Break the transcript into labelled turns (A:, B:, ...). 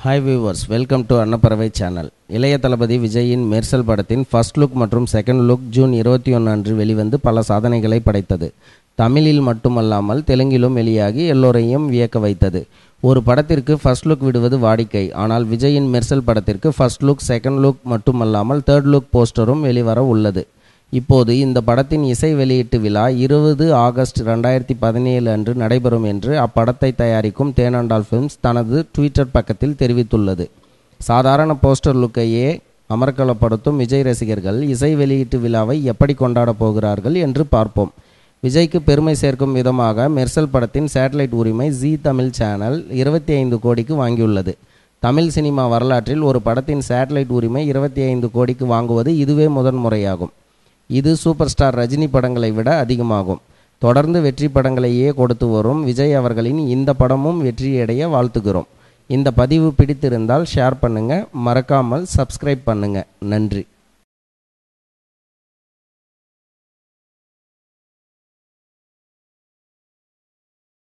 A: Hi viewers, welcome to அன்னப்பறவை channel. இளைய தளபதி விஜயின் மெர்சல் படத்தின் ஃபர்ஸ்ட் லுக் மற்றும் செகண்ட் லுக் ஜூன் 21 அன்று வெளிவந்து பல சாதனைகளை படைத்தது. தமிழில் மட்டுமல்லாமல் தெலுங்கிலும் வெளியாகி எல்லோரையும் வியக்க வைத்தது. ஒரு படத்திற்கு ஃபர்ஸ்ட் லுக் விடுவது வாடிக்கை. ஆனால் விஜயின் மெர்சல் படத்திற்கு ஃபர்ஸ்ட் லுக், செகண்ட் லுக் மட்டுமல்லாமல் தேர்ட் லுக் போஸ்டரும் வெளிவர உள்ளது. இப்போது இந்த படத்தின் இசை வெளியீட்டு விழா 20 ஆகஸ்ட் 2017 அன்று நடைபெறும் என்று அப்படத்தை தயாரிக்கும் தேனாண்டாள் ஃபிலிம்ஸ் தனது ட்விட்டர் பக்கத்தில் தெரிவித்துள்ளது. சாதாரண போஸ்டர் லுக்கையே அமர்க்கலப்படுத்தும் விஜய் ரசிகர்கள் இசை வெளியீட்டு விழாவை எப்படி கொண்டாடப் போகிறார்கள் என்று பார்ப்போம். விஜய்க்கு பெருமை சேர்க்கும் விதமாக மெர்சல் படத்தின் சேட்டலைட் உரிமை ஜீ தமிழ் சேனல் 25 கோடிக்கு வாங்கியுள்ளது. தமிழ் சினிமா வரலாற்றில் ஒரு படத்தின் சேட்டலைட் உரிமை 25 கோடிக்கு வாங்குவது இதுவே முதன்முறையாகும். இது சூப்பர் ஸ்டார் ரஜினி படங்களை விட அதிகமாகும். தொடர்ந்து வெற்றி படங்களையே கொடுத்து வரும் விஜய் அவர்களின் இந்த படமும் வெற்றியடைய வாழ்த்துகிறோம். இந்த பதிவு பிடித்திருந்தால் ஷேர் பண்ணுங்க, மறக்காமல் சப்ஸ்கிரைப் பண்ணுங்க. நன்றி.